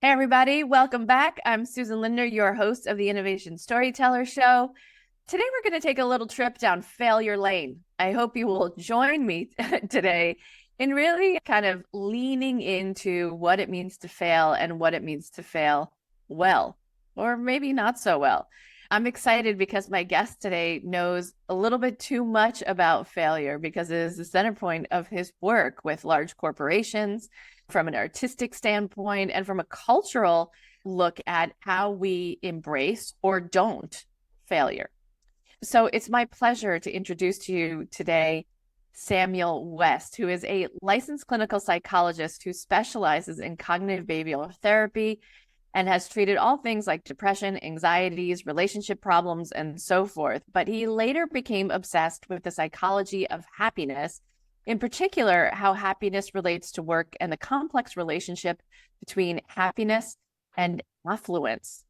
Hey, everybody, welcome back. I'm Susan Linder, your host of the Innovation Storyteller Show. Today, we're going to take a little trip down failure lane. I hope you will join me today in really kind of leaning into what it means to fail and what it means to fail well, or maybe not so well. I'm excited because my guest today knows a little bit too much about failure because it is the center point of his work with large corporations from an artistic standpoint and from a cultural look at how we embrace or don't failure. So it's my pleasure to introduce to you today Samuel West, who is a licensed clinical psychologist who specializes in cognitive behavioral therapy and has treated all things like depression, anxieties, relationship problems, and so forth. But he later became obsessed with the psychology of happiness, in particular, how happiness relates to work and the complex relationship between happiness and affluence.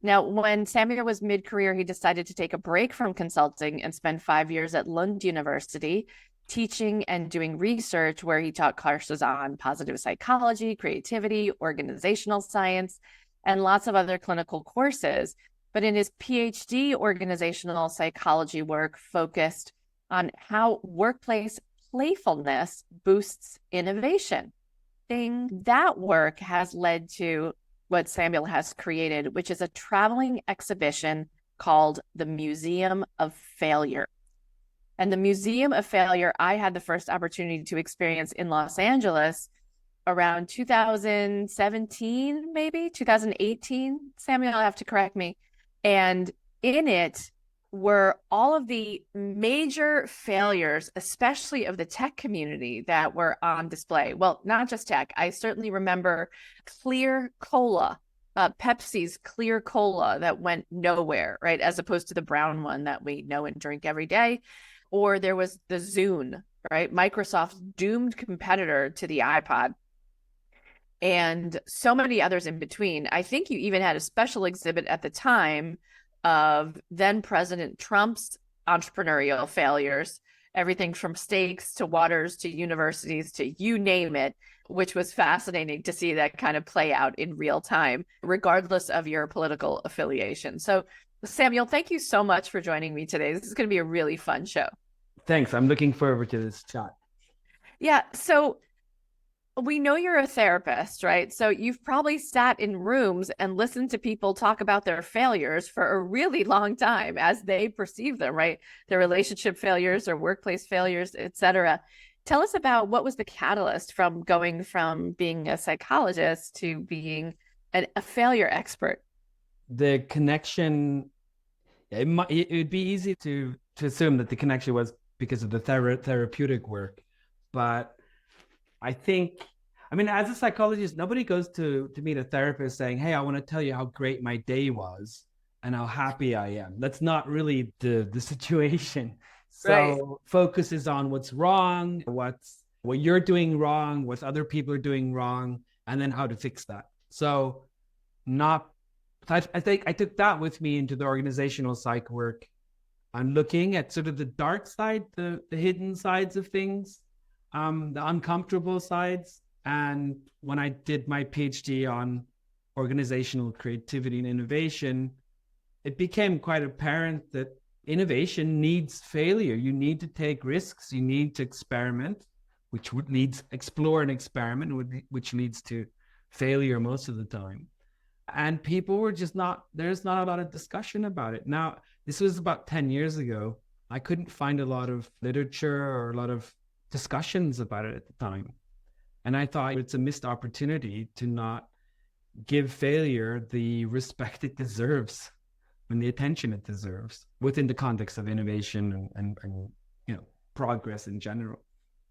Now, when Samuel was mid-career, he decided to take a break from consulting and spend 5 years at Lund University teaching and doing research where he taught courses on positive psychology, creativity, organizational science, and lots of other clinical courses. But in his PhD, organizational psychology work focused on how workplace playfulness boosts innovation. That work has led to what Samuel has created, which is a traveling exhibition called the Museum of Failure. And the Museum of Failure, I had the first opportunity to experience in Los Angeles around 2017, maybe 2018. Samuel, you'll have to correct me. And in it were all of the major failures, especially of the tech community, that were on display. Well, not just tech. I certainly remember clear cola, Pepsi's clear cola that went nowhere, right? As opposed to the brown one that we know and drink every day. Or there was the Zune, right? Microsoft's doomed competitor to the iPod, and so many others in between. I think you even had a special exhibit at the time of then President Trump's entrepreneurial failures, everything from steaks to waters to universities to you name it, which was fascinating to see that kind of play out in real time, regardless of your political affiliation. So, Samuel, thank you so much for joining me today. This is going to be a really fun show. Thanks. I'm looking forward to this chat. Yeah. So, we know you're a therapist, right? So you've probably sat in rooms and listened to people talk about their failures for a really long time as they perceive them, right? Their relationship failures or workplace failures, et cetera. Tell us about what was the catalyst from going from being a psychologist to being a failure expert. The connection, it would be easy to assume that the connection was because of the therapeutic work. But I think, as a psychologist, nobody goes to meet a therapist saying, hey, I want to tell you how great my day was and how happy I am. That's not really the situation. Right. So focus is on what's wrong, what you're doing wrong, what other people are doing wrong, and then how to fix that. So not, I think I took that with me into the organizational psych work. I'm looking at sort of the dark side, the hidden sides of things, the uncomfortable sides. And when I did my PhD on organizational creativity and innovation, it became quite apparent that innovation needs failure. You need to take risks. You need to experiment, which leads explore and experiment, which leads to failure most of the time. And people were just there's not a lot of discussion about it. Now, this was about 10 years ago. I couldn't find a lot of literature or a lot of discussions about it at the time. And I thought it's a missed opportunity to not give failure the respect it deserves and the attention it deserves within the context of innovation and progress in general.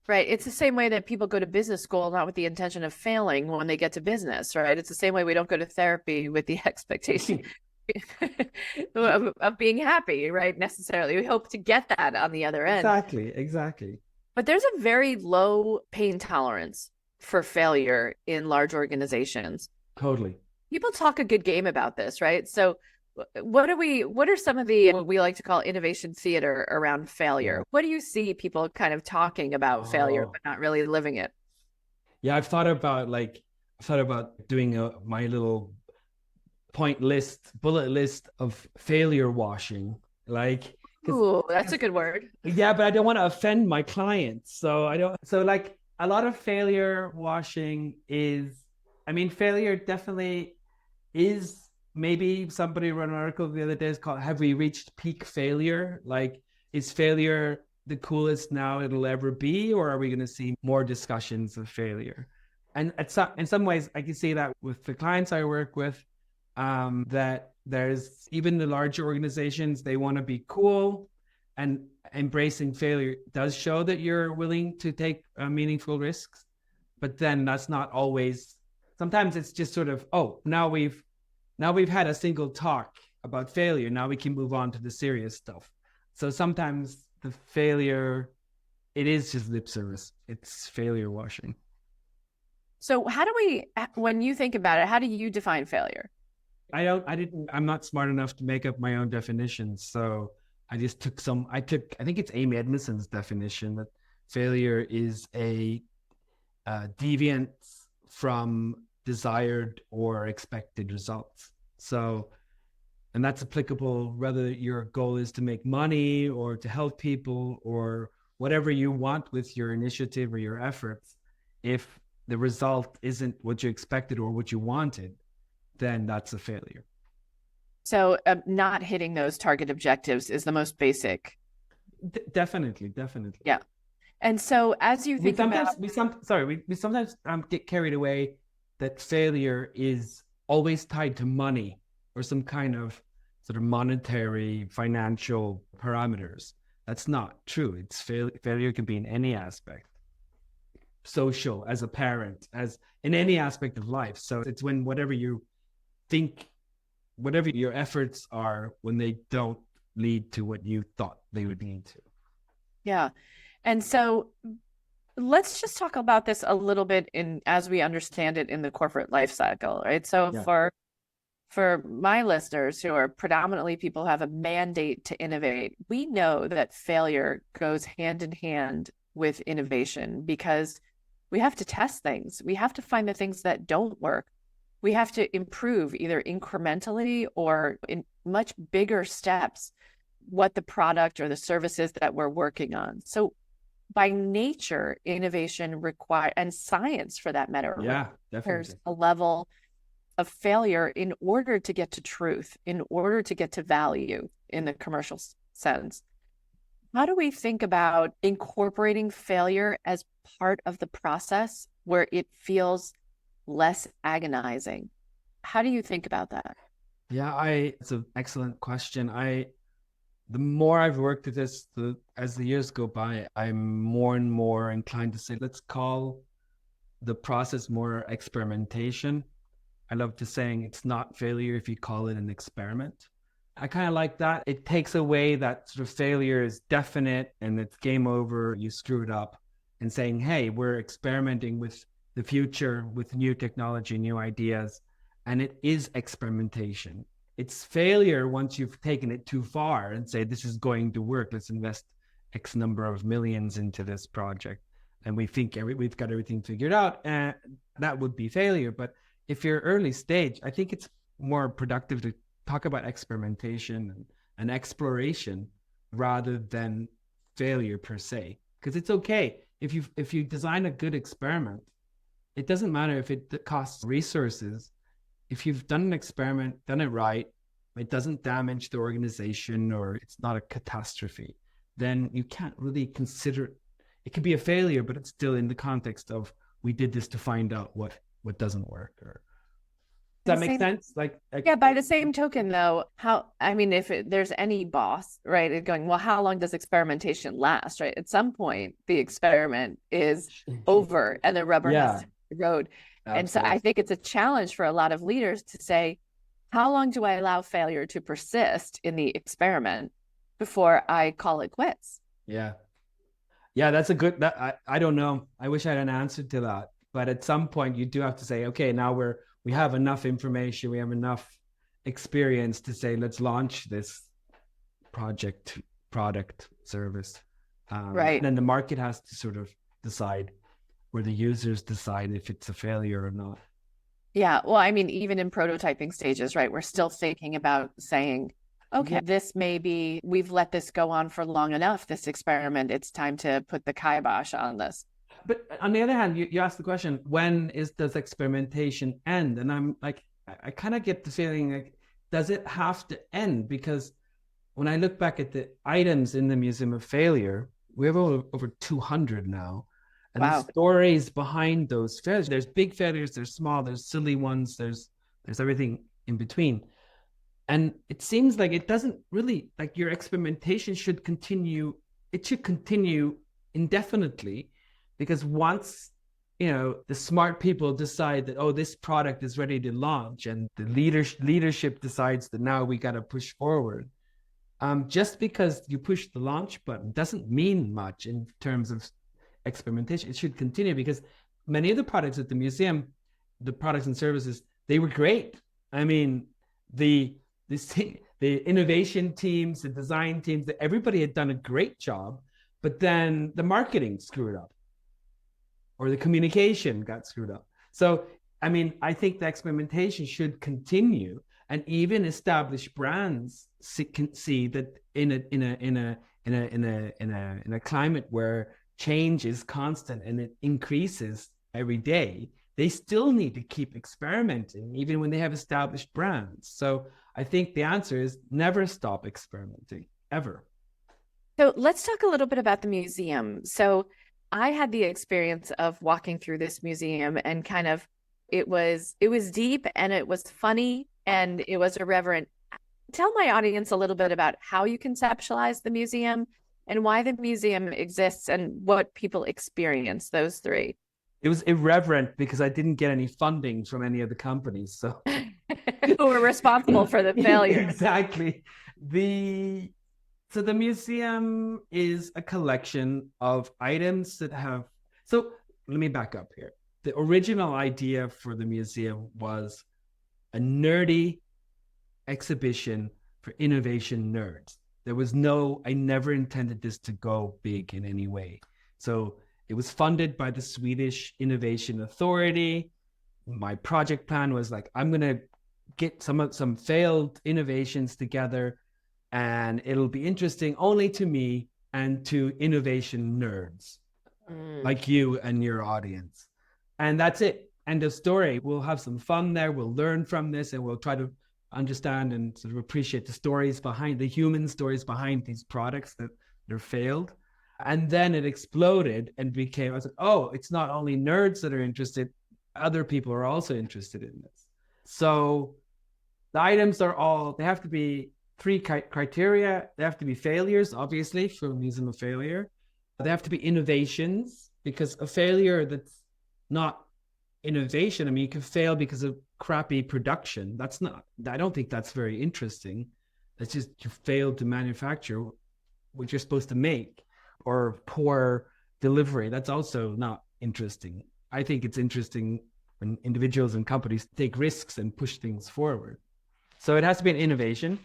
Right. It's the same way that people go to business school, not with the intention of failing when they get to business, right? It's the same way we don't go to therapy with the expectation of being happy, right? Necessarily. We hope to get that on the other end. Exactly. But there's a very low pain tolerance for failure in large organizations. Totally. People talk a good game about this, right? So what are some of the what we like to call innovation theater around failure? What do you see people kind of talking about failure but not really living it? Yeah, I've thought about thought about doing my little bullet list of failure washing. Like, Ooh, that's a good word. yeah, but I don't want to offend my clients. So I don't, so like a lot of failure washing is, I mean, failure definitely is, maybe somebody wrote an article the other day, is called, Have We Reached Peak Failure? Like, is failure the coolest now it'll ever be, or are we going to see more discussions of failure? And in some ways, I can see that with the clients I work with, that there's even the larger organizations, they want to be cool, and embracing failure does show that you're willing to take meaningful risks. But then that's not always, sometimes it's just sort of, oh, now we've had a single talk about failure. Now we can move on to the serious stuff. So sometimes the failure, it is just lip service. It's failure washing. So when you think about it, how do you define failure? I'm not smart enough to make up my own definitions. So I just I think it's Amy Edmondson's definition that failure is a deviance from desired or expected results. So, and that's applicable whether your goal is to make money or to help people or whatever you want with your initiative or your efforts. If the result isn't what you expected or what you wanted, then that's a failure. So not hitting those target objectives is the most basic. Definitely. Yeah. And so as you think we sometimes get carried away that failure is always tied to money or some kind of sort of monetary financial parameters. That's not true. It's failure can be in any aspect, social, as a parent, as in any aspect of life. So it's when whatever you think, whatever your efforts are, when they don't lead to what you thought they would lead to. Yeah. And so let's just talk about this a little bit as we understand it in the corporate life cycle, right? So yeah. For my listeners who are predominantly people who have a mandate to innovate, we know that failure goes hand in hand with innovation because we have to test things. We have to find the things that don't work. We have to improve either incrementally or in much bigger steps what the product or the services that we're working on. So by nature, innovation and science for that matter, requires a level of failure in order to get to truth, in order to get to value in the commercial sense. How do we think about incorporating failure as part of the process where it feels less agonizing? How do you think about that? Yeah, it's an excellent question. The more I've worked at this, as the years go by, I'm more and more inclined to say, let's call the process more experimentation. I love to saying it's not failure if you call it an experiment. I kind of like that. It takes away that sort of failure is definite and it's game over, you screwed up, and saying, hey, we're experimenting with the future, with new technology, new ideas, and it is experimentation. It's failure once you've taken it too far and say, this is going to work. Let's invest X number of millions into this project. And we think we've got everything figured out. And that would be failure. But if you're early stage, I think it's more productive to talk about experimentation and exploration rather than failure per se. Because it's okay. If you design a good experiment, it doesn't matter if it costs resources. If you've done an experiment, done it right, it doesn't damage the organization or it's not a catastrophe, then you can't really consider it could be a failure, but it's still in the context of we did this to find out what doesn't work. Or does that make sense? Yeah, by the same token though, if there's any boss, right, going, well, how long does experimentation last, right? At some point, the experiment is over and the rubber has to hit the road. Absolutely. And so I think it's a challenge for a lot of leaders to say, how long do I allow failure to persist in the experiment before I call it quits? Yeah. Yeah, that's a good, I don't know. I wish I had an answer to that. But at some point you do have to say, okay, now we have enough information, we have enough experience to say, let's launch this project, product, service. Right. And then the market has to sort of decide, or the users decide if it's a failure or not. Yeah. Well, I mean, even in prototyping stages, right? We're still thinking about saying, okay, Yeah. this may be, we've let this go on for long enough, this experiment. It's time to put the kibosh on this. But on the other hand, you ask the question, when does experimentation end? And I'm like, I kind of get the feeling like, does it have to end? Because when I look back at the items in the Museum of Failure, we have over 200 now. And the Wow. stories behind those failures, there's big failures, there's small, there's silly ones, there's everything in between. And it seems like it doesn't really, like, your experimentation should continue. It should continue indefinitely, because once, the smart people decide that, oh, this product is ready to launch, and the leadership decides that now we got to push forward. Just because you push the launch button doesn't mean much in terms of experimentation. It should continue, because many of the products at the museum, the products and services, they were great. I mean, the innovation teams, the design teams, everybody had done a great job, but then the marketing screwed up, or the communication got screwed up. So, I mean, I think the experimentation should continue, and even established brands can see that in a climate where change is constant and it increases every day, they still need to keep experimenting, even when they have established brands. So I think the answer is never stop experimenting, ever. So let's talk a little bit about the museum. So I had the experience of walking through this museum, and kind of, it was deep, and it was funny, and it was irreverent. Tell my audience a little bit about how you conceptualize the museum and why the museum exists and what people experience, those three. It was irreverent because I didn't get any funding from any of the companies. So Who were responsible for the failure. Exactly. So the museum is a collection of items that have. So let me back up here. The original idea for the museum was a nerdy exhibition for innovation nerds. I never intended this to go big in any way. So it was funded by the Swedish Innovation Authority. My project plan was like, I'm going to get some failed innovations together, and it'll be interesting only to me and to innovation nerds like you and your audience. And that's it. End of story. We'll have some fun there. We'll learn from this, and we'll try to understand and sort of appreciate the human stories behind these products that they're failed. And then it exploded and I was like, oh, it's not only nerds that are interested, other people are also interested in this. So the items they have to be three criteria. They have to be failures, obviously, for Museum of Failure. They have to be innovations, because a failure that's not innovation, I mean, you can fail because of crappy production. I don't think that's very interesting. It's just you failed to manufacture what you're supposed to make, or poor delivery. That's also not interesting. I think it's interesting when individuals and companies take risks and push things forward. So it has to be an innovation.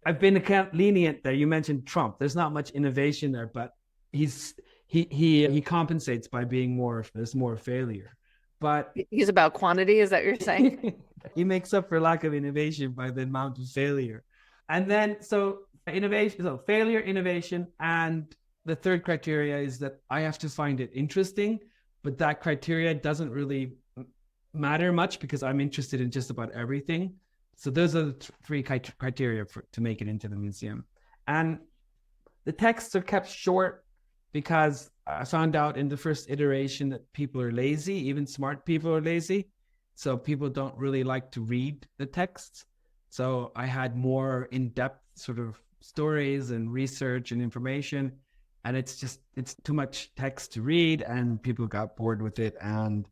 I've been lenient there. You mentioned Trump. There's not much innovation there, but he compensates by being there's more failure. But he's about quantity, is that what you're saying? He makes up for lack of innovation by the amount of failure. And then failure, innovation, and the third criteria is that I have to find it interesting, but that criteria doesn't really matter much because I'm interested in just about everything. So those are the three criteria to make it into the museum. And the texts are kept short because I found out in the first iteration that people are lazy, even smart people are lazy. So people don't really like to read the texts. So I had more in-depth sort of stories and research and information. And it's too much text to read, and people got bored with it. And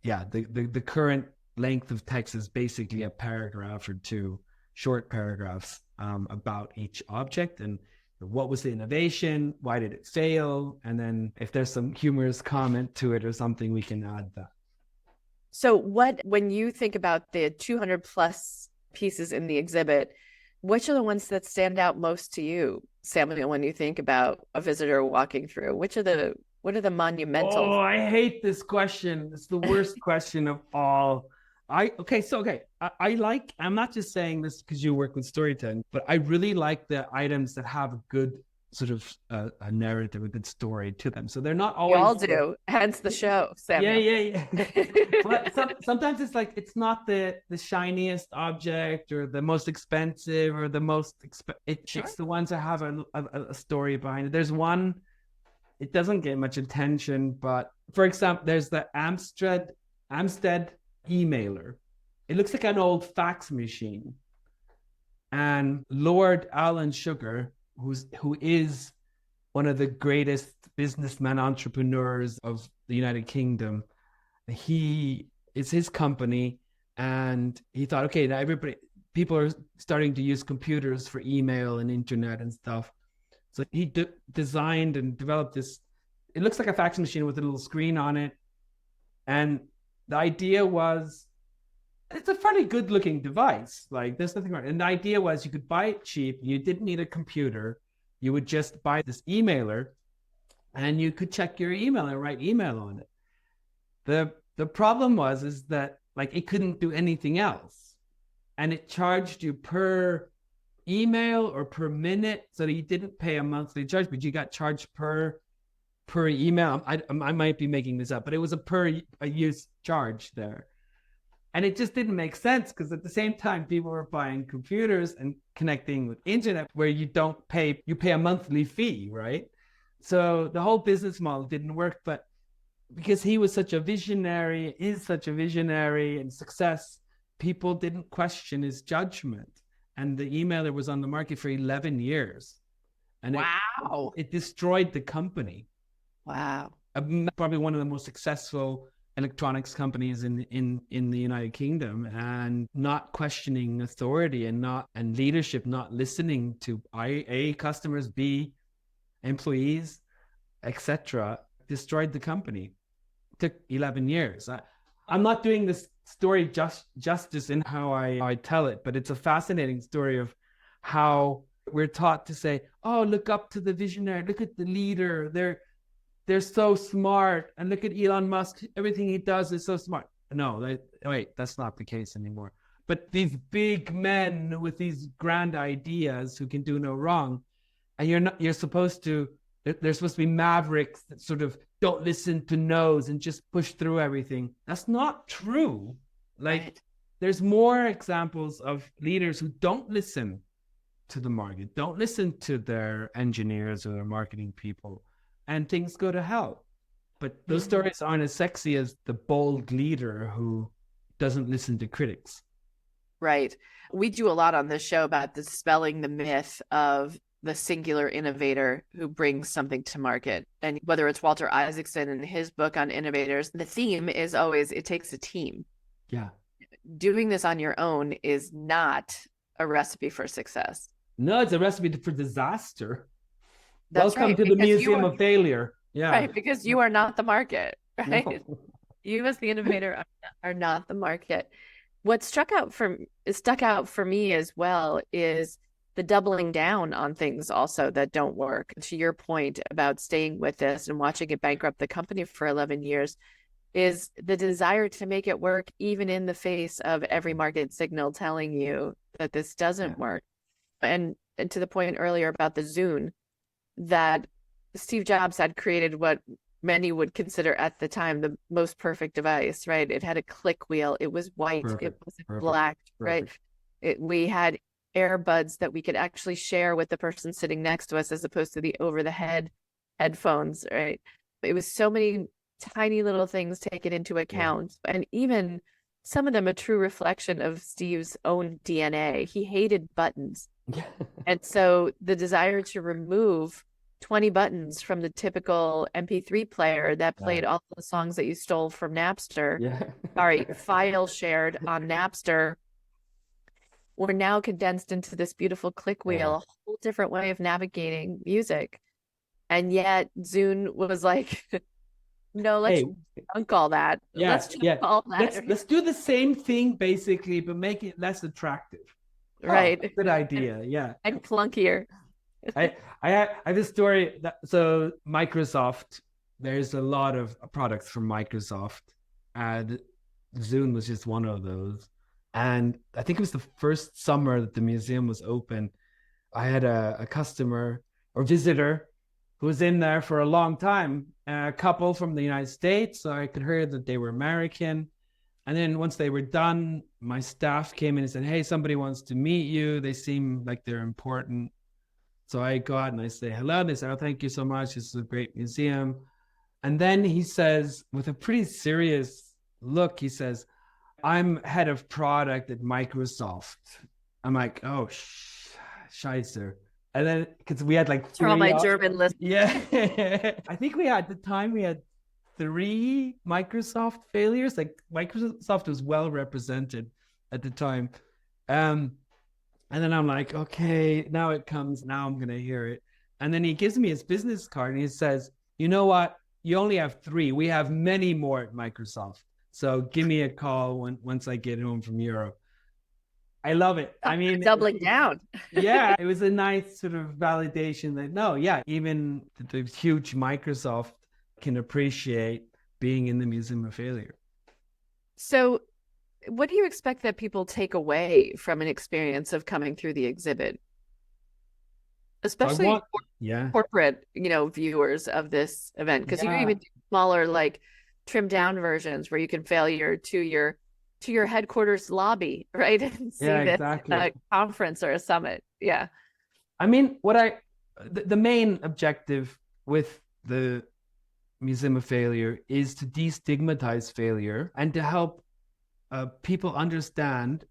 the current length of text is basically a paragraph or two, short paragraphs about each object, and what was the innovation, why did it fail, and then if there's some humorous comment to it or something, we can add that. So when you think about the 200 plus pieces in the exhibit, which are the ones that stand out most to you, Samuel, when you think about a visitor walking through? What are the monumental? Oh, I hate this question. It's the worst question of all. I'm not just saying this because you work with storytelling, but I really like the items that have a good sort of a narrative, a good story to them. So they're not We always. all do, hence the show, Samuel. Yeah. But sometimes it's like it's not the shiniest object or the most expensive or the most it's the ones that have a story behind it. There's one, it doesn't get much attention, but for example, there's the Amstead emailer. It looks like an old fax machine. And Lord Alan Sugar, who is one of the greatest businessmen entrepreneurs of the United Kingdom, it's his company, and he thought, okay, now people are starting to use computers for email and internet and stuff. So he designed and developed this. It looks like a fax machine with a little screen on it, and the idea was, it's a fairly good looking device. Like there's nothing wrong. And the idea was you could buy it cheap. You didn't need a computer. You would just buy this emailer and you could check your email and write email on it. The problem is that like it couldn't do anything else. And it charged you per email or per minute. So that you didn't pay a monthly charge, but you got charged per email. I might be making this up, but it was a use charge there. And it just didn't make sense because at the same time, people were buying computers and connecting with internet where you pay a monthly fee, right? So the whole business model didn't work. But because he was such a visionary, is such a visionary and success, people didn't question his judgment. And the emailer was on the market for 11 years. And wow. It destroyed the company. Wow. Probably one of the most successful electronics companies in the United Kingdom, and not questioning authority and leadership, not listening to customers, B, employees, etc., destroyed the company. It took 11 years. I'm not doing this story justice in how I tell it, but it's a fascinating story of how we're taught to say, oh, look up to the visionary, look at the leader, they're so smart, and look at Elon Musk, everything he does is so smart. No, that's not the case anymore. But these big men with these grand ideas who can do no wrong, and they're supposed to be mavericks that sort of don't listen to no's and just push through everything. That's not true. There's more examples of leaders who don't listen to the market, don't listen to their engineers or their marketing people, and things go to hell. But those stories aren't as sexy as the bold leader who doesn't listen to critics. Right. We do a lot on this show about dispelling the myth of the singular innovator who brings something to market. And whether it's Walter Isaacson in his book on innovators, the theme is always, it takes a team. Yeah. Doing this on your own is not a recipe for success. No, it's a recipe for disaster. That's Welcome to the Museum of Failure. Yeah. Right, because you are not the market, right? No. You as the innovator are not the market. What stuck out for me as well is the doubling down on things also that don't work. To your point about staying with this and watching it bankrupt the company for 11 years is the desire to make it work even in the face of every market signal telling you that this doesn't work. And to the point earlier about the Zune, that Steve Jobs had created what many would consider at the time the most perfect device, right? It had a click wheel. It was white. It wasn't black, right? We had earbuds that we could actually share with the person sitting next to us as opposed to the over-the-head headphones, right? It was so many tiny little things taken into account, and even some of them a true reflection of Steve's own DNA. He hated buttons. And so the desire to remove 20 buttons from the typical MP3 player that played all the songs that you stole from Napster, file shared on Napster, were now condensed into this beautiful click wheel, a whole different way of navigating music. And yet Zune was like, no, let's dunk all that. Let's all that. Let's do the same thing basically, but make it less attractive. Right. Good idea. Yeah. And clunkier. I have a story so Microsoft, there's a lot of products from Microsoft, and Zune was just one of those. And I think it was the first summer that the museum was open. I had a customer or visitor who was in there for a long time, a couple from the United States. So I could hear that they were American. And then once they were done, my staff came in and said, hey, somebody wants to meet you. They seem like they're important. So I go out and I say hello. And they say, oh, thank you so much. This is a great museum. And then he says, with a pretty serious look, he says, I'm head of product at Microsoft. I'm like, oh, scheisse. And then, because we had like three. All my German list. Yeah. I think we had three Microsoft failures. Like Microsoft was well represented at the time. And then I'm like, okay, now it comes. Now I'm going to hear it. And then he gives me his business card and he says, you know what? You only have three. We have many more at Microsoft. So give me a call once I get home from Europe. I love it. I mean, doubling down. Yeah, it was a nice sort of validation that no, yeah, even the huge Microsoft can appreciate being in the Museum of Failure. So what do you expect that people take away from an experience of coming through the exhibit? Especially corporate, viewers of this event, because you can even do smaller, like trimmed down versions where you can failure to your headquarters lobby, right? And see this exactly. Conference or a summit. Yeah. I mean, the main objective with the Museum of Failure is to destigmatize failure and to help people understand.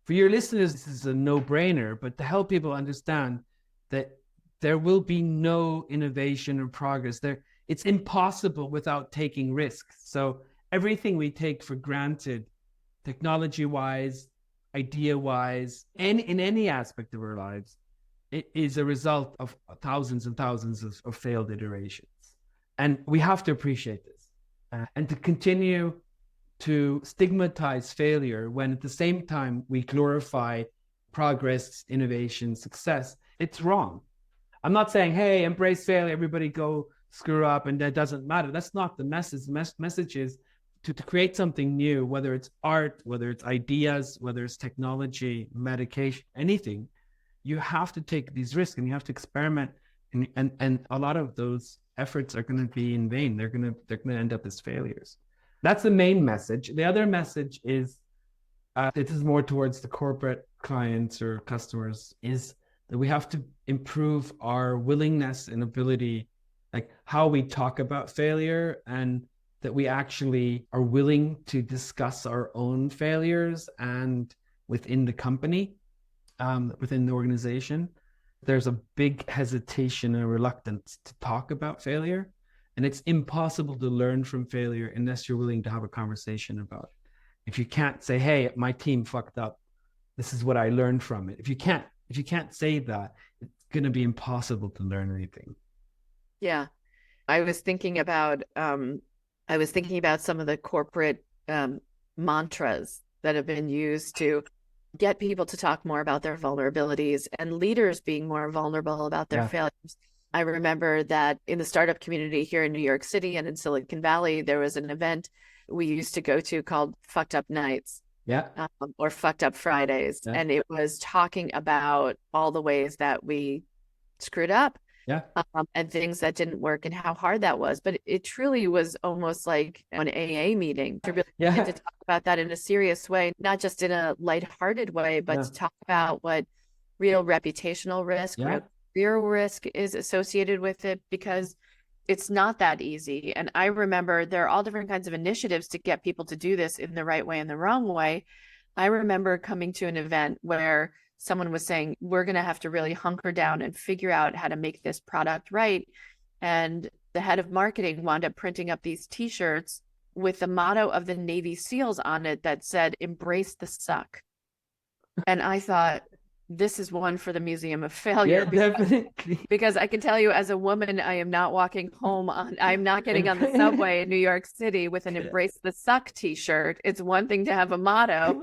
For your listeners, this is a no-brainer, but to help people understand that there will be no innovation or progress there. It's impossible without taking risks. So everything we take for granted, technology-wise, idea-wise, and in any aspect of our lives, it is a result of thousands and thousands of failed iterations. And we have to appreciate this. And to continue to stigmatize failure when at the same time we glorify progress, innovation, success, it's wrong. I'm not saying, hey, embrace failure, everybody go screw up and that doesn't matter. That's not the message. The message is to create something new, whether it's art, whether it's ideas, whether it's technology, medication, anything. You have to take these risks and you have to experiment. And a lot of those efforts are going to be in vain. They're going to end up as failures. That's the main message. The other message is, this is more towards the corporate clients or customers, is that we have to improve our willingness and ability, like how we talk about failure, and that we actually are willing to discuss our own failures and within the company, within the organization. There's a big hesitation and reluctance to talk about failure. And it's impossible to learn from failure unless you're willing to have a conversation about it. If you can't say, hey, my team fucked up, this is what I learned from it. If you can't say that, it's going to be impossible to learn anything. Yeah. I was thinking about some of the corporate mantras that have been used to get people to talk more about their vulnerabilities and leaders being more vulnerable about their failures. I remember that in the startup community here in New York City and in Silicon Valley, there was an event we used to go to called Fucked Up Nights. Or Fucked Up Fridays. Yeah. And it was talking about all the ways that we screwed up. And things that didn't work and how hard that was. But it truly was almost like an AA meeting to really get to talk about that in a serious way, not just in a lighthearted way, but to talk about what real reputational risk, real career risk is associated with it, because it's not that easy. And I remember there are all different kinds of initiatives to get people to do this in the right way and the wrong way. I remember coming to an event where someone was saying, we're going to have to really hunker down and figure out how to make this product right. And the head of marketing wound up printing up these T-shirts with the motto of the Navy SEALs on it that said, embrace the suck. And I thought, this is one for the Museum of Failure. Definitely. Because I can tell you, as a woman, I am not walking home I'm not getting on the subway in New York City with an embrace the suck T-shirt. It's one thing to have a motto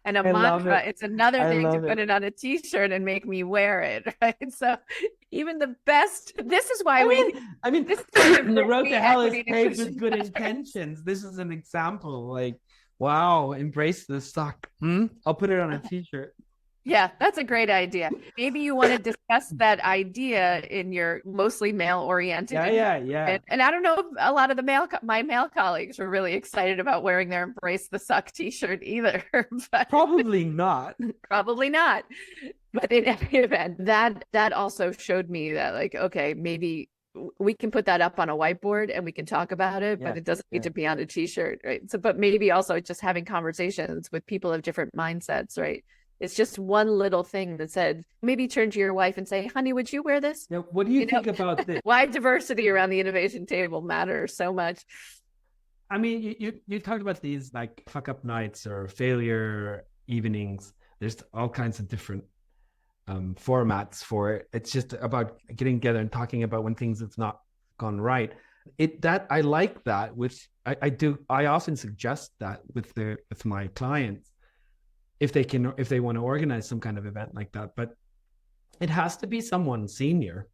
and a mantra. It's another thing to put it on a T-shirt and make me wear it. Right. So even the best, this is why this is the road to hell is paved with good intentions. This is an example. Like, Wow, embrace the suck. I'll put it on a t-shirt. Yeah, that's a great idea. Maybe you want to discuss that idea in your mostly male-oriented Yeah. And I don't know if a lot of my male colleagues were really excited about wearing their Embrace the Suck t-shirt either, but Probably not. probably not. But in any event, that also showed me that, like, okay, maybe we can put that up on a whiteboard and we can talk about it, but it doesn't need to be on a t-shirt, right? So, but maybe also just having conversations with people of different mindsets, right? It's just one little thing that said, maybe turn to your wife and say, honey, would you wear this? Yeah, what do you think about this? Why diversity around the innovation table matters so much. I mean, you talked about these like fuck up nights or failure evenings. There's all kinds of different formats for it. It's just about getting together and talking about when things have not gone right. I like that. I often suggest that with my clients if they want to organize some kind of event like that. But it has to be someone senior.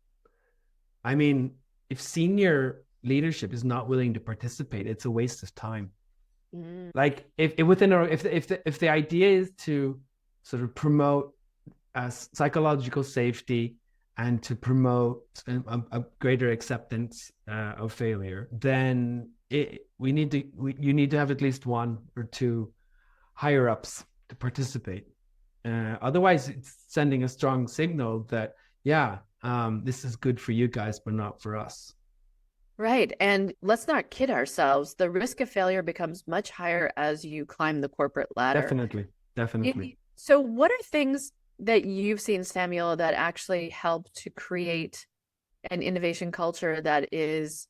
I mean, if senior leadership is not willing to participate, it's a waste of time. Like if the idea is to sort of promote psychological safety and to promote a greater acceptance of failure, then you need to have at least one or two higher ups to participate. Otherwise, it's sending a strong signal that this is good for you guys, but not for us. Right. And let's not kid ourselves. The risk of failure becomes much higher as you climb the corporate ladder. Definitely. So what are things that you've seen, Samuel, that actually help to create an innovation culture that is,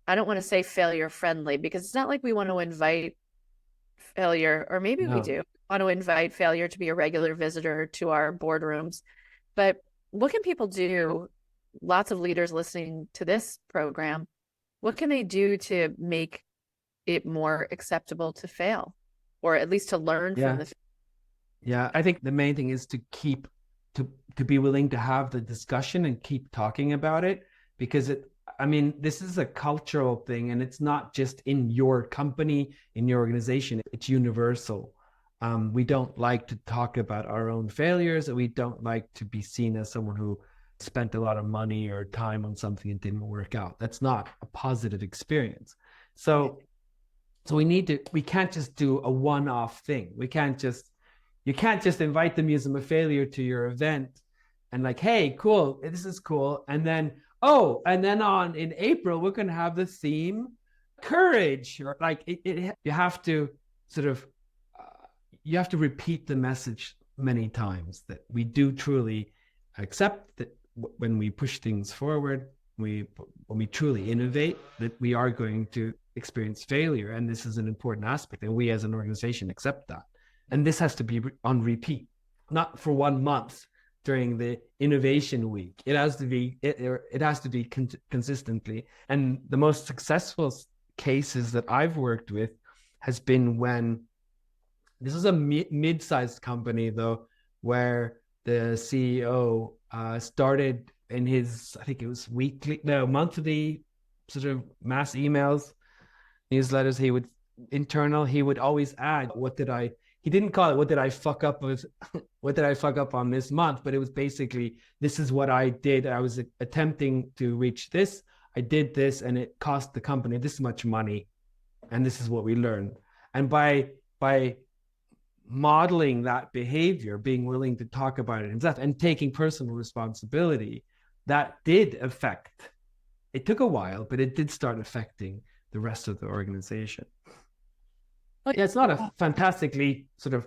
I don't want to say failure friendly, because it's not like we want to invite failure, or maybe we do want to invite failure to be a regular visitor to our boardrooms. But what can people do? Lots of leaders listening to this program, what can they do to make it more acceptable to fail, or at least to learn from the Yeah, I think the main thing is to be willing to have the discussion and keep talking about it, because this is a cultural thing, and it's not just in your company, in your organization, it's universal. We don't like to talk about our own failures, and we don't like to be seen as someone who spent a lot of money or time on something and didn't work out. That's not a positive experience. So we can't just do a one-off thing. You can't just invite the Museum of Failure to your event and like, hey, cool, this is cool. And then in April, we're going to have the theme courage, or like you have to sort of, you have to repeat the message many times that we do truly accept that when we push things forward, when we truly innovate, that we are going to experience failure. And this is an important aspect. And we as an organization accept that. And this has to be on repeat, not for 1 month during the innovation week. It has to be consistently. And the most successful cases that I've worked with has been when this is a mid-sized company, though, where the CEO started in his, I think it was monthly sort of mass emails, newsletters. He would always add, he didn't call it, what did I fuck up on this month? But it was basically, this is what I did. I was attempting to reach this. I did this, and it cost the company this much money. And this is what we learned. And by modeling that behavior, being willing to talk about it himself and taking personal responsibility, that did affect. It took a while, but it did start affecting the rest of the organization. Yeah, it's not a fantastically sort of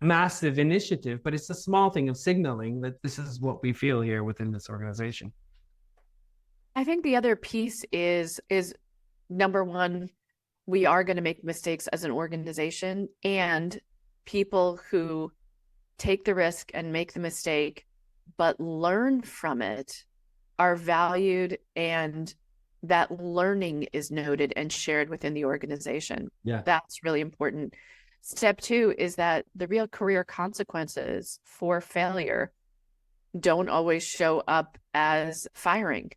massive initiative, but it's a small thing of signaling that this is what we feel here within this organization. I think the other piece is number one, we are going to make mistakes as an organization, and people who take the risk and make the mistake but learn from it are valued, and that learning is noted and shared within the organization. Yeah, that's really important. Step two is that the real career consequences for failure don't always show up as firing.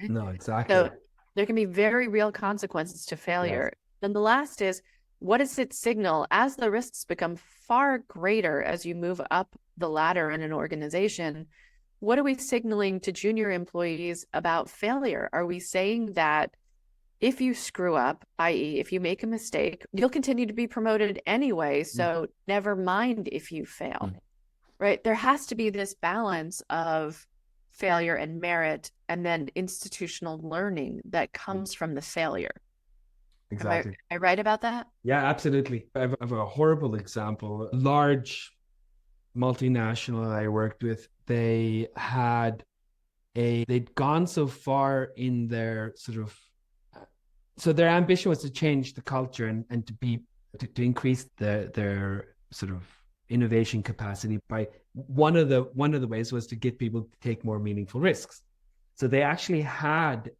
No, exactly. So there can be very real consequences to failure. Yes. Then the last is what does it signal as the risks become far greater as you move up the ladder in an organization? What are we signaling to junior employees about failure? Are we saying that if you screw up, i.e., if you make a mistake, you'll continue to be promoted anyway, so never mind if you fail, right? There has to be this balance of failure and merit, and then institutional learning that comes from the failure. Exactly. Am I right about that? Yeah, absolutely. I have a horrible example. A large multinational I worked with, they'd gone so far in their so their ambition was to change the culture and to increase their sort of innovation capacity by one of the ways was to get people to take more meaningful risks. So they actually had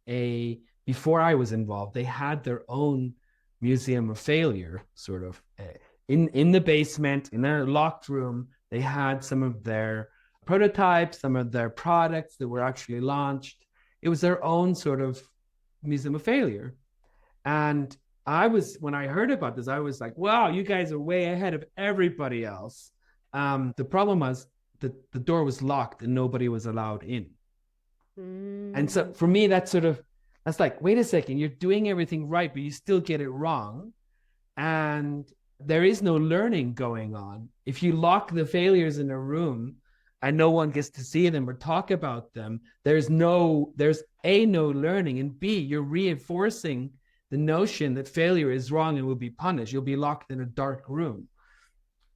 before I was involved, they had their own museum of failure, sort of in the basement, in their locked room. They had some of their prototypes, some of their products that were actually launched. It was their own sort of museum of failure. And when I heard about this, I was like, wow, you guys are way ahead of everybody else. The problem was that the door was locked and nobody was allowed in. And so for me, that's like, wait a second, you're doing everything right, but you still get it wrong. And there is no learning going on. If you lock the failures in a room and no one gets to see them or talk about them, there's no learning, and B, you're reinforcing the notion that failure is wrong and will be punished. You'll be locked in a dark room.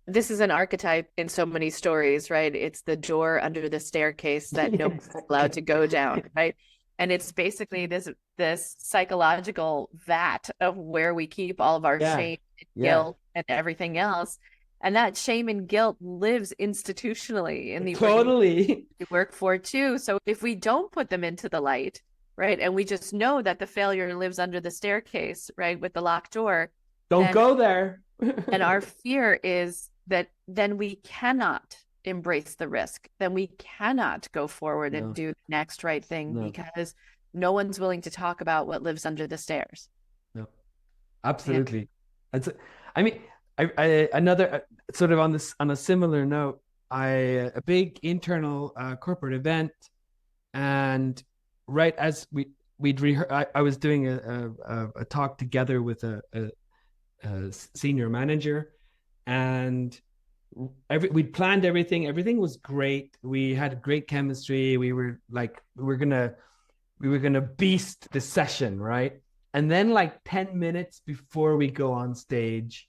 This is an archetype in so many stories, right? It's the door under the staircase that nobody's allowed to go down, right? And it's basically this psychological vat of where we keep all of our shame and guilt and everything else. And that shame and guilt lives institutionally in the totally we work for too. So if we don't put them into the light, right, and we just know that the failure lives under the staircase, right, with the locked door, don't go there. And our fear is that then we cannot embrace the risk, then we cannot go forward and do the next right thing because no one's willing to talk about what lives under the stairs. No, absolutely. Yeah. I mean, I another sort of on a similar note, a big internal corporate event, and right as I was doing a talk together with a senior manager, and we'd planned everything was great. We had great chemistry. We were gonna beast the session, right? And then like 10 minutes before we go on stage,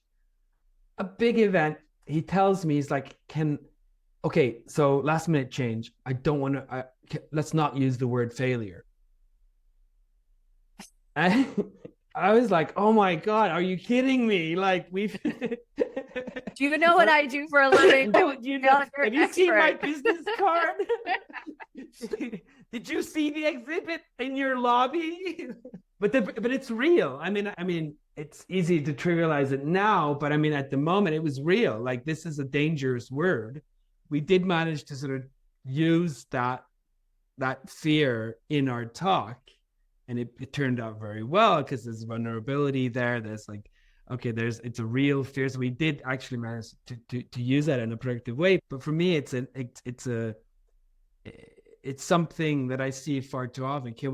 a big event, he tells me, he's like, okay, so last minute change. I don't want to, let's not use the word failure. And I was like, oh my God, are you kidding me? Like do you know what I do for a living? Have you seen my business card? Did you see the exhibit in your lobby? But it's real. I mean, it's easy to trivialize it now, but I mean, at the moment it was real. Like, this is a dangerous word. We did manage to sort of use that fear in our talk, and it turned out very well because there's vulnerability there. There's like, okay, it's a real fear. So we did actually manage to use that in a productive way. But for me, it's something that I see far too often. Can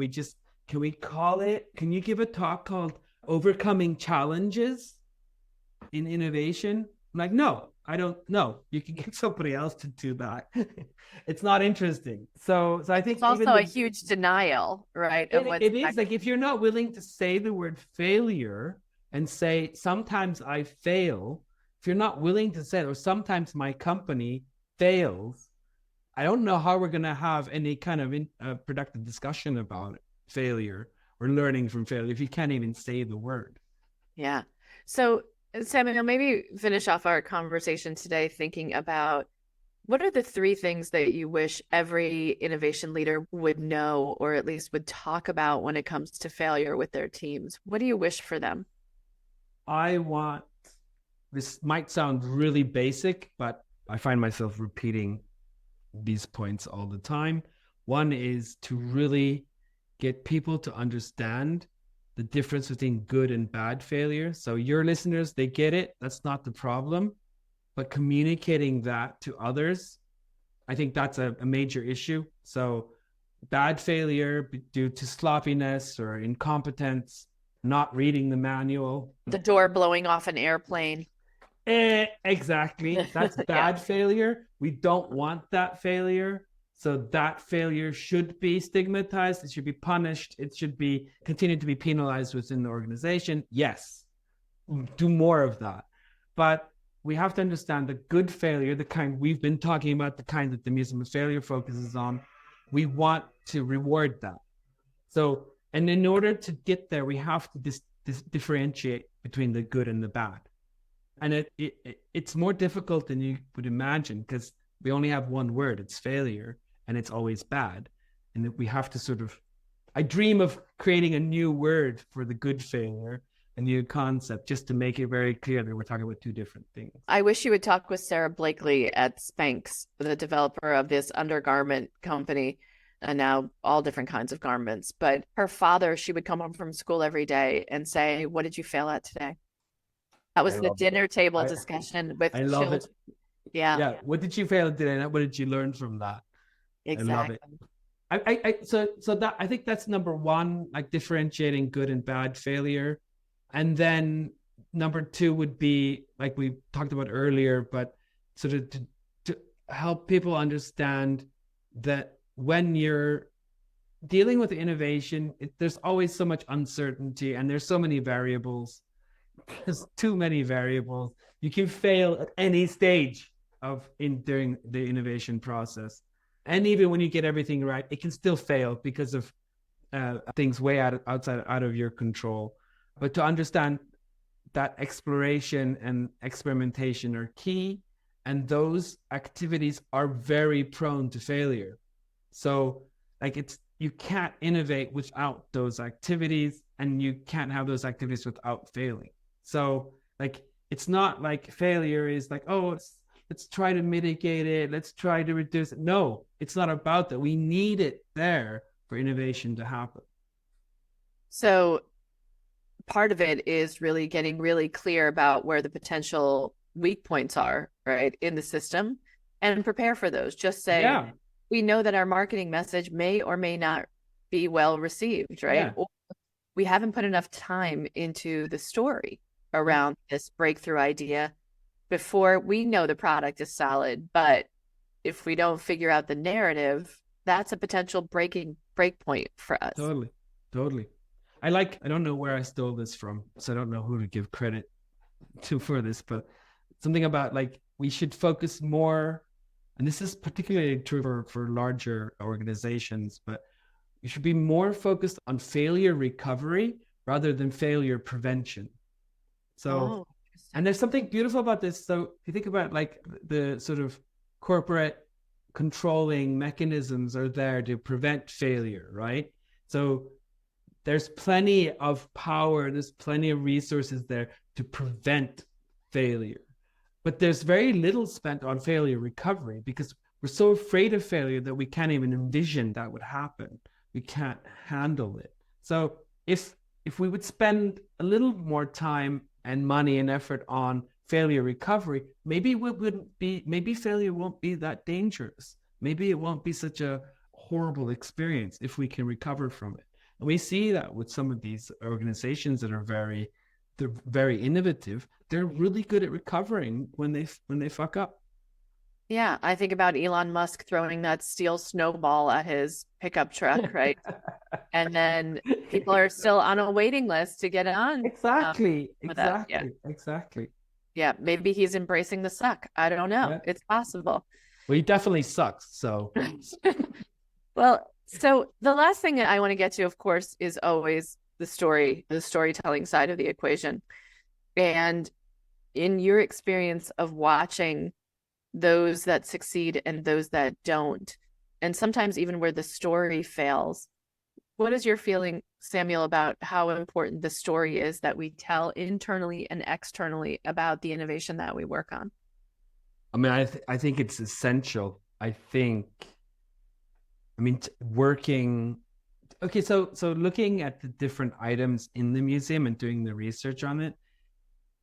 we call it? Can you give a talk called Overcoming Challenges in Innovation? I'm like, no, I don't know. You can get somebody else to do that. It's not interesting. So I think it's also a huge denial, right? It is like, if you're not willing to say the word failure and say, sometimes I fail, if you're not willing to say it, or sometimes my company fails, I don't know how we're going to have any kind of productive discussion about failure or learning from failure if you can't even say the word. Yeah. So Samuel, maybe finish off our conversation today thinking about, what are the 3 things that you wish every innovation leader would know, or at least would talk about when it comes to failure with their teams? What do you wish for them? This might sound really basic, but I find myself repeating these points all the time. One is to really get people to understand the difference between good and bad failure. So your listeners, they get it. That's not the problem. But communicating that to others, I think that's a major issue. So bad failure due to sloppiness or incompetence, not reading the manual. The door blowing off an airplane. Exactly. That's bad failure. We don't want that failure. So that failure should be stigmatized. It should be punished. It should be continue to be penalized within the organization. Yes, do more of that. But we have to understand the good failure, the kind we've been talking about, the kind that the Museum of Failure focuses on. We want to reward that. So, and in order to get there, we have to differentiate between the good and the bad. And it's more difficult than you would imagine because we only have one word, it's failure, and it's always bad. And that we have to sort of, I dream of creating a new word for the good failure, a new concept, just to make it very clear that we're talking about two different things. I wish you would talk with Sarah Blakely at Spanx, the developer of this undergarment company, and now all different kinds of garments. But her father, she would come home from school every day and say, "What did you fail at today?" That was the dinner table discussion with children. I love it. Yeah. What did you fail at today? What did you learn from that? Exactly. I love it. So that I think that's number one, like differentiating good and bad failure. And then number two would be, like we talked about earlier, but sort of to help people understand that when you're dealing with innovation, there's always so much uncertainty and there's so many variables. There's too many variables. You can fail at any stage during the innovation process. And even when you get everything right, it can still fail because of things way out of your control. But to understand that exploration and experimentation are key, and those activities are very prone to failure. So like you can't innovate without those activities, and you can't have those activities without failing. So like it's not like failure is like, oh, let's try to mitigate it, let's try to reduce it. No, it's not about that. We need it there for innovation to happen. So part of it is really getting really clear about where the potential weak points are, right, in the system, and prepare for those. Just say, we know that our marketing message may or may not be well received, right? Or we haven't put enough time into the story around this breakthrough idea before we know the product is solid. But if we don't figure out the narrative, that's a potential break point for us. Totally. I don't know where I stole this from, so I don't know who to give credit to for this, but something about like we should focus more, and this is particularly true for larger organizations, but you should be more focused on failure recovery rather than failure prevention. So, and there's something beautiful about this. So if you think about like the sort of corporate controlling mechanisms are there to prevent failure, right? So there's plenty of power, there's plenty of resources there to prevent failure. But there's very little spent on failure recovery because we're so afraid of failure that we can't even envision that would happen. We can't handle it. So if we would spend a little more time and money and effort on failure recovery, maybe failure won't be that dangerous. Maybe it won't be such a horrible experience if we can recover from it. And we see that with some of these organizations that are they're very innovative. They're really good at recovering when they fuck up. Yeah, I think about Elon Musk throwing that steel snowball at his pickup truck, right? And then people are still on a waiting list to get on. Exactly. Yeah, maybe he's embracing the suck. I don't know. Yeah. It's possible. Well, he definitely sucks. So, well, so the last thing that I want to get to, of course, is always the storytelling side of the equation. And in your experience of watching those that succeed and those that don't, and sometimes even where the story fails, what is your feeling, Samuel, about how important the story is that we tell internally and externally about the innovation that we work on? I mean, I think it's essential. Okay, so looking at the different items in the museum and doing the research on it,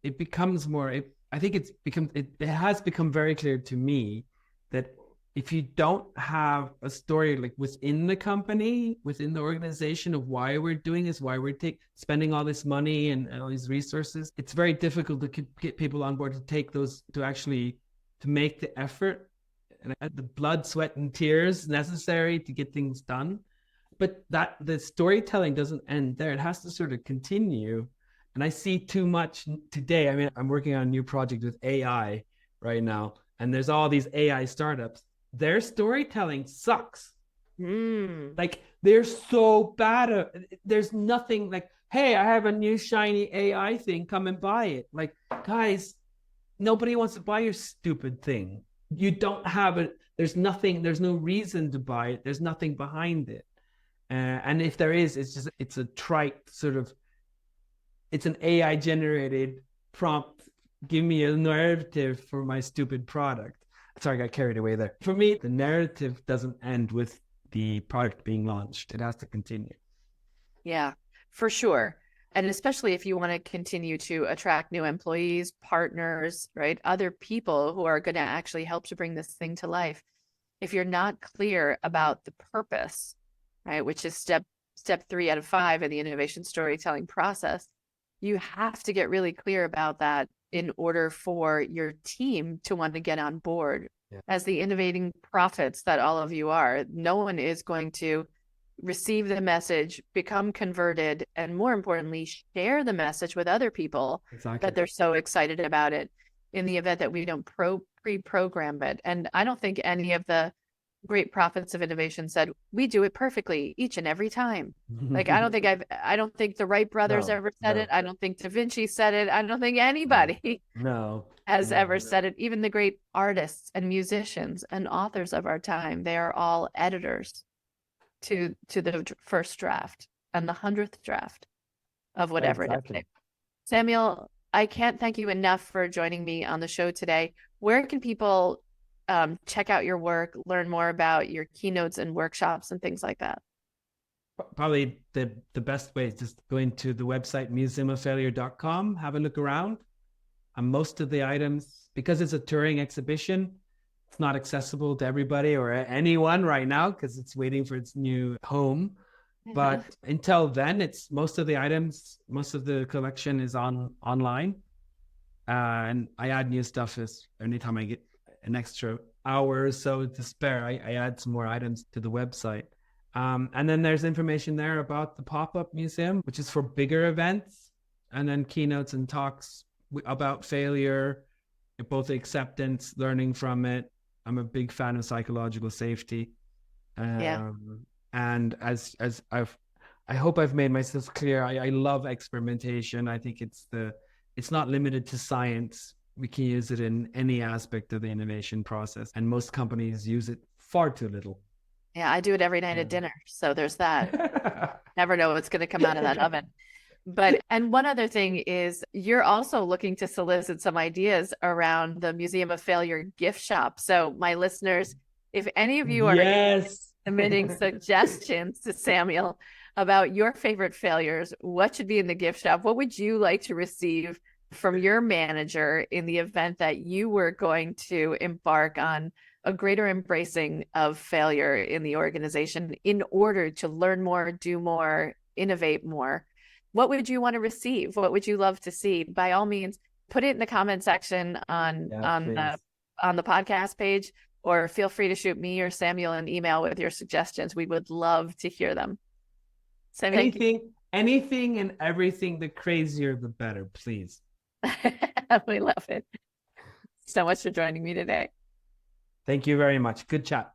it becomes more. I think it has become very clear to me that if you don't have a story like within the company, within the organization of why we're doing this, why we're spending all this money and all these resources, it's very difficult to get people on board to take those to make the effort and the blood, sweat, and tears necessary to get things done. But that the storytelling doesn't end there. It has to sort of continue. And I see too much today. I mean, I'm working on a new project with AI right now, and there's all these AI startups. Their storytelling sucks. Like they're so bad. There's nothing like, hey, I have a new shiny AI thing. Come and buy it. Like, guys, nobody wants to buy your stupid thing. You don't have it. There's nothing. There's no reason to buy it. There's nothing behind it. And if there is, it's a trite sort of, it's an AI generated prompt. Give me a narrative for my stupid product. Sorry, I got carried away there. For me, the narrative doesn't end with the product being launched. It has to continue. Yeah, for sure. And especially if you want to continue to attract new employees, partners, right? Other people who are going to actually help to bring this thing to life. If you're not clear about the purpose, right, which is step 3 out of 5 in the innovation storytelling process, you have to get really clear about that in order for your team to want to get on board. Yeah. As the innovating prophets that all of you are, no one is going to receive the message, become converted, and more importantly, share the message with other people that they're so excited about it in the event that we don't pre-program it. And I don't think any of the great prophets of innovation said we do it perfectly each and every time. Like I don't think the Wright brothers ever said it. I don't think Da Vinci said it. I don't think anybody has ever said it. Even the great artists and musicians and authors of our time, they are all editors to the first draft and the 100th draft of whatever it is. Samuel, I can't thank you enough for joining me on the show today. Where can people check out your work, learn more about your keynotes and workshops and things like that? Probably the best way is just going to the website museumoffailure.com, have a look around. Most of the items, because it's a touring exhibition, it's not accessible to everybody or anyone right now because it's waiting for its new home. But until then, it's most of the collection is online. And I add new stuff anytime I get an extra hour or so to spare, I add some more items to the website. And then there's information there about the pop-up museum, which is for bigger events, and then keynotes and talks about failure, both acceptance, learning from it. I'm a big fan of psychological safety. And as I hope I've made myself clear, I love experimentation. I think it's not limited to science. We can use it in any aspect of the innovation process, and most companies use it far too little. Yeah, I do it every night at dinner, so there's that. Never know what's going to come out of that oven. And one other thing is you're also looking to solicit some ideas around the Museum of Failure gift shop. So my listeners, if any of you are submitting suggestions to Samuel about your favorite failures, what should be in the gift shop? What would you like to receive from your manager in the event that you were going to embark on a greater embracing of failure in the organization in order to learn more, do more, innovate more? What would you want to receive? What would you love to see? By all means, put it in the comment section on the podcast page, or feel free to shoot me or Samuel an email with your suggestions. We would love to hear them. So anything and everything, the crazier, the better, please. We love it. So much for joining me today. Thank you very much. Good chat.